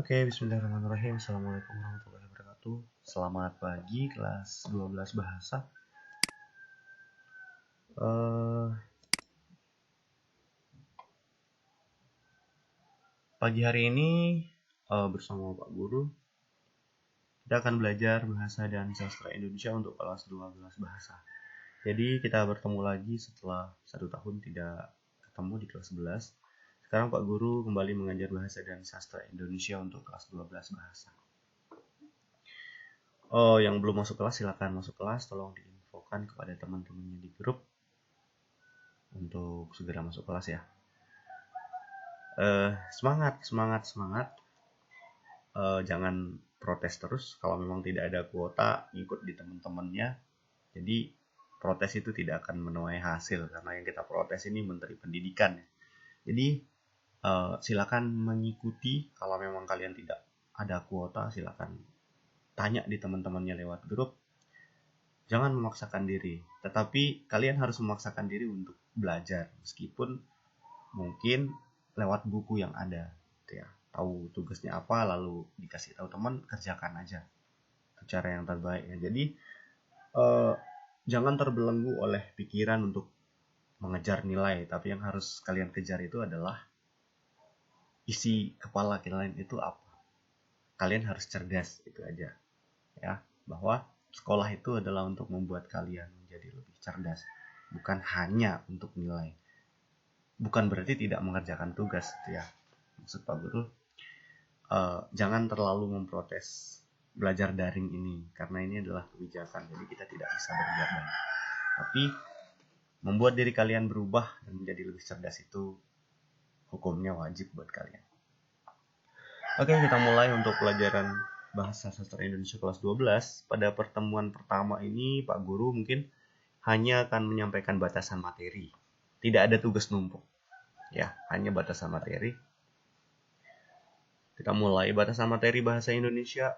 Oke, bismillahirrahmanirrahim. Assalamualaikum warahmatullahi wabarakatuh. Selamat pagi, kelas 12 bahasa. Pagi hari ini bersama Pak Guru, kita akan belajar bahasa dan sastra Indonesia untuk kelas 12 bahasa. Jadi kita bertemu lagi setelah 1 tahun tidak ketemu di kelas 11. Sekarang Pak Guru kembali mengajar bahasa dan sastra Indonesia untuk kelas 12 bahasa. Yang belum masuk kelas silakan masuk kelas, tolong diinfokan kepada teman-temannya di grup untuk segera masuk kelas ya. Semangat. Jangan protes terus kalau memang tidak ada kuota, ikut di teman-temannya. Jadi protes itu tidak akan menuai hasil karena yang kita protes ini Menteri Pendidikan. Jadi silakan mengikuti. Kalau memang kalian tidak ada kuota, silakan tanya di teman-temannya lewat grup. Jangan memaksakan diri, tetapi kalian harus memaksakan diri untuk belajar meskipun mungkin lewat buku yang ada, gitu ya. Tahu tugasnya apa, lalu dikasih tahu teman, kerjakan aja. Itu cara yang terbaik ya. Jadi jangan terbelenggu oleh pikiran untuk mengejar nilai, tapi yang harus kalian kejar itu adalah isi kepala kalian itu apa. Kalian harus cerdas, itu aja ya, bahwa sekolah itu adalah untuk membuat kalian menjadi lebih cerdas, bukan hanya untuk nilai. Bukan berarti tidak mengerjakan tugas, gitu ya. Maksud Pak Guru, jangan terlalu memprotes belajar daring ini, karena ini adalah kebijakan, jadi kita tidak bisa berbuat banyak. Tapi membuat diri kalian berubah dan menjadi lebih cerdas itu hukumnya wajib buat kalian. Oke, kita mulai untuk pelajaran bahasa sastra Indonesia kelas 12. Pada pertemuan pertama ini Pak Guru mungkin hanya akan menyampaikan batasan materi. Tidak ada tugas numpuk. Ya, hanya batasan materi. Kita mulai batasan materi bahasa Indonesia,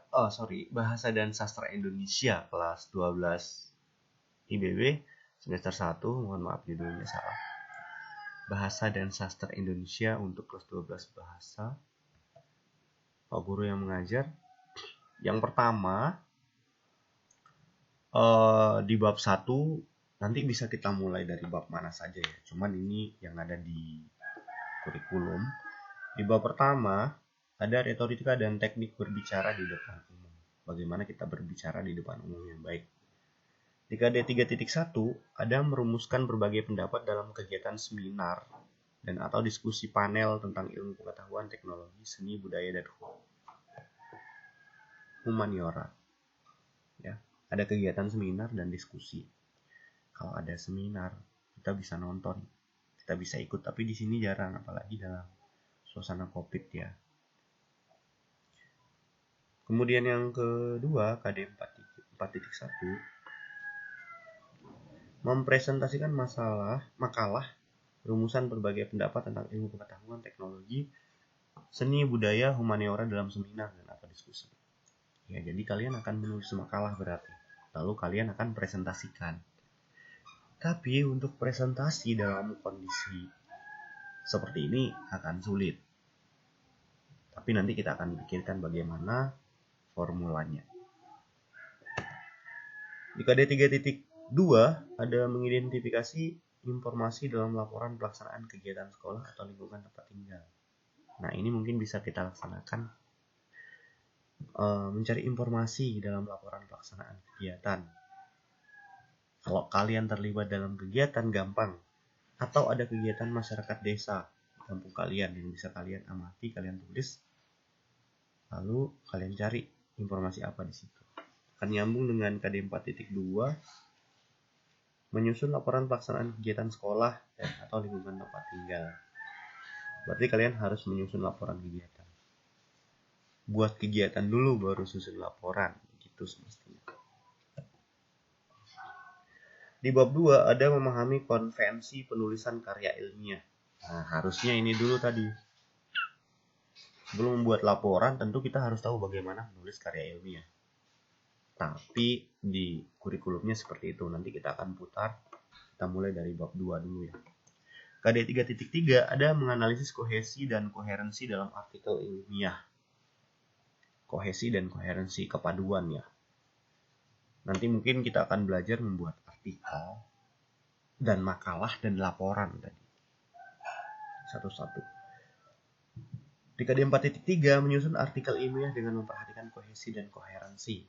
bahasa dan sastra Indonesia kelas 12 IBB semester 1, mohon maaf judulnya salah. Bahasa dan sastra Indonesia untuk kelas 12 bahasa. Pak Guru yang mengajar. Yang pertama, di bab 1, nanti bisa kita mulai dari bab mana saja ya. Cuman ini yang ada di kurikulum. Di bab pertama, ada retorika dan teknik berbicara di depan umum. Bagaimana kita berbicara di depan umum yang baik. Di KD 3.1, ada merumuskan berbagai pendapat dalam kegiatan seminar dan atau diskusi panel tentang ilmu pengetahuan, teknologi, seni, budaya, dan humaniora. Ya, ada kegiatan seminar dan diskusi. Kalau ada seminar, kita bisa nonton, kita bisa ikut, tapi di sini jarang, apalagi dalam suasana Covid ya. Kemudian yang kedua, KD 4.1, mempresentasikan makalah, rumusan berbagai pendapat tentang ilmu pengetahuan, teknologi, seni, budaya, humaniora dalam seminar dan atau diskusi. Ya, jadi kalian akan menulis makalah berarti. Lalu kalian akan presentasikan. Tapi untuk presentasi dalam kondisi seperti ini akan sulit. Tapi nanti kita akan pikirkan bagaimana formulanya. Di KD 3.2 ada mengidentifikasi informasi dalam laporan pelaksanaan kegiatan sekolah atau lingkungan tempat tinggal. Nah, ini mungkin bisa kita laksanakan mencari informasi dalam laporan pelaksanaan kegiatan. Kalau kalian terlibat dalam kegiatan gampang, atau ada kegiatan masyarakat desa di kampung kalian yang bisa kalian amati, kalian tulis, lalu kalian cari informasi apa di situ. Akan nyambung dengan KD 4.2, menyusun laporan pelaksanaan kegiatan sekolah dan atau lingkungan tempat tinggal. Berarti kalian harus menyusun laporan kegiatan. Buat kegiatan dulu baru susun laporan, gitu semestinya. Di bab 2 ada memahami konvensi penulisan karya ilmiah. Nah, harusnya ini dulu tadi. Sebelum membuat laporan, tentu kita harus tahu bagaimana menulis karya ilmiah. Tapi di kurikulumnya seperti itu. Nanti kita akan putar. Kita mulai dari bab 2 dulu ya. KD 3.3 ada menganalisis kohesi dan koherensi dalam artikel ilmiah. kohesi dan koherensi, kepaduan ya. Nanti mungkin kita akan belajar membuat artikel dan makalah dan laporan tadi. Satu-satu. DKD 4.3 menyusun artikel ilmiah dengan memperhatikan kohesi dan koherensi.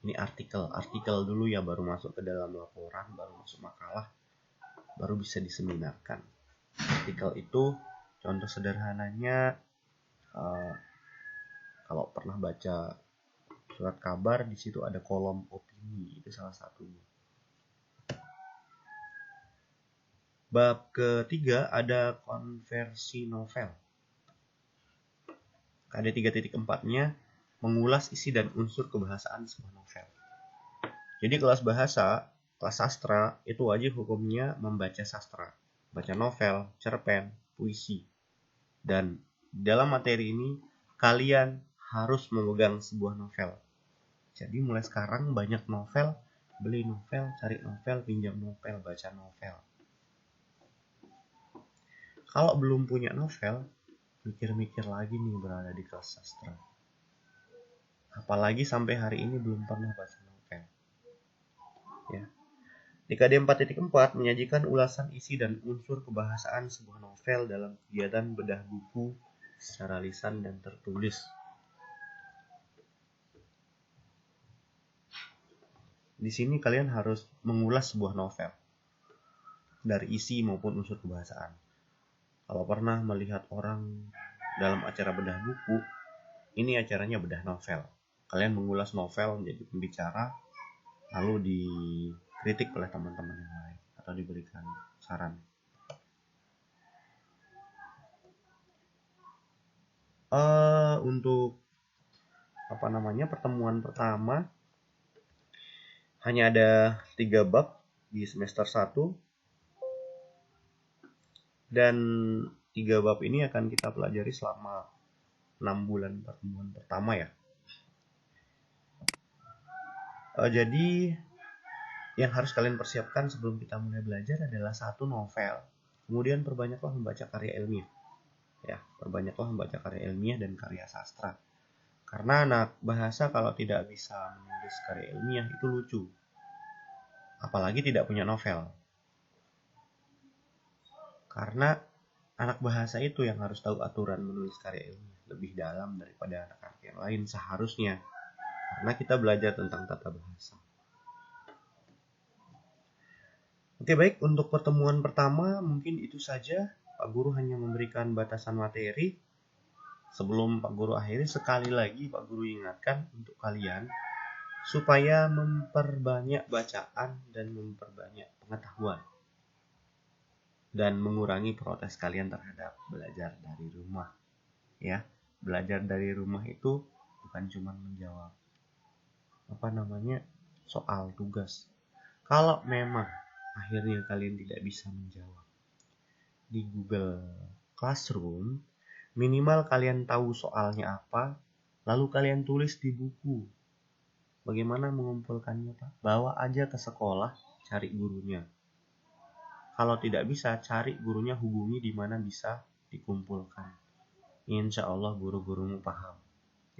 Ini artikel dulu ya, baru masuk ke dalam laporan, baru masuk makalah, baru bisa diseminarkan. Artikel itu contoh sederhananya, kalau pernah baca surat kabar, di situ ada kolom opini, itu salah satunya. Bab ketiga ada konversi novel. KD 3.4-nya mengulas isi dan unsur kebahasaan sebuah novel. Jadi kelas bahasa, kelas sastra itu wajib hukumnya membaca sastra, baca novel, cerpen, puisi. Dan dalam materi ini kalian harus memegang sebuah novel. Jadi mulai sekarang banyak novel, beli novel, cari novel, pinjam novel, baca novel. Kalau belum punya novel, mikir-mikir lagi nih berada di kelas sastra. Apalagi sampai hari ini belum pernah baca novel. Ya. DKD 4.4 menyajikan ulasan isi dan unsur kebahasaan sebuah novel dalam kegiatan bedah buku secara lisan dan tertulis. Di sini kalian harus mengulas sebuah novel dari isi maupun unsur kebahasaan. Kalau pernah melihat orang dalam acara bedah buku, ini acaranya bedah novel. Kalian mengulas novel menjadi pembicara, lalu dikritik oleh teman-teman yang lain atau diberikan saran. Untuk pertemuan pertama hanya ada 3 bab di semester 1, dan 3 bab ini akan kita pelajari selama 6 bulan pertemuan pertama ya. Jadi yang harus kalian persiapkan sebelum kita mulai belajar adalah 1 novel. Kemudian perbanyaklah membaca karya ilmiah. Ya, perbanyaklah membaca karya ilmiah dan karya sastra. Karena anak bahasa kalau tidak bisa menulis karya ilmiah itu lucu. Apalagi tidak punya novel. Karena anak bahasa itu yang harus tahu aturan menulis karya ilmiah lebih dalam daripada anak-anak yang lain seharusnya. Karena kita belajar tentang tata bahasa. Oke, baik, untuk pertemuan pertama mungkin itu saja. Pak Guru hanya memberikan batasan materi. Sebelum Pak Guru akhiri, sekali lagi Pak Guru ingatkan untuk kalian supaya memperbanyak bacaan dan memperbanyak pengetahuan. Dan mengurangi protes kalian terhadap belajar dari rumah. Ya, belajar dari rumah itu bukan cuma menjawab soal tugas. Kalau memang akhirnya kalian tidak bisa menjawab di Google Classroom, minimal kalian tahu soalnya apa, lalu kalian tulis di buku. Bagaimana mengumpulkannya, Pak? Bawa aja ke sekolah, cari gurunya. Kalau tidak bisa, cari gurunya, hubungi di mana bisa dikumpulkan. Insya Allah guru-gurumu paham.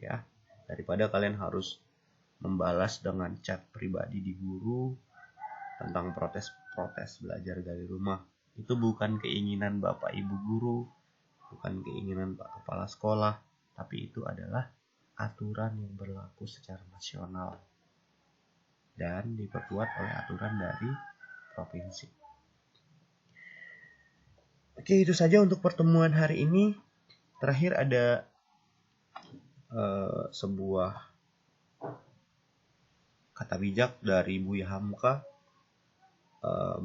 Ya, daripada kalian harus membalas dengan chat pribadi di guru tentang protes-protes belajar dari rumah. Itu bukan keinginan Bapak Ibu guru, bukan keinginan Pak Kepala Sekolah, tapi itu adalah aturan yang berlaku secara nasional dan diperkuat oleh aturan dari provinsi. Oke, itu saja untuk pertemuan hari ini. Terakhir ada sebuah kata bijak dari Buya Hamka.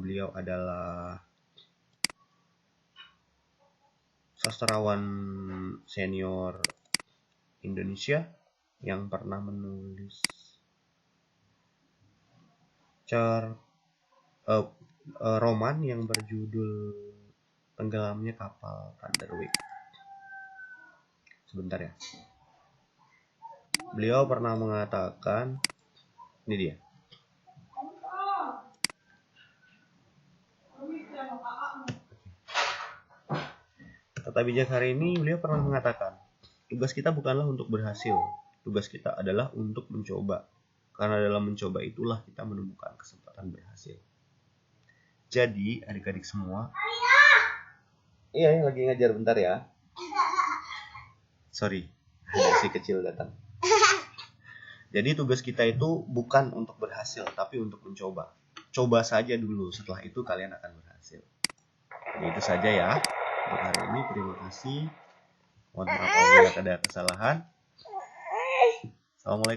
Beliau adalah sastrawan senior Indonesia yang pernah menulis roman yang berjudul Tenggelamnya Kapal Thunderwave. Sebentar ya. Beliau pernah mengatakan, ini dia. Kata bijak hari ini, beliau pernah mengatakan, Tugas kita bukanlah untuk berhasil. Tugas kita adalah untuk mencoba. Karena dalam mencoba itulah kita menemukan kesempatan berhasil. Jadi, adik-adik semua. Iya, lagi ngajar bentar ya. Sorry, ada si kecil datang. Jadi tugas kita itu bukan untuk berhasil, tapi untuk mencoba. Coba saja dulu, setelah itu kalian akan berhasil. Jadi itu saja ya untuk hari ini. Terima kasih. Mohon maaf apabila ada kesalahan. Assalamualaikum.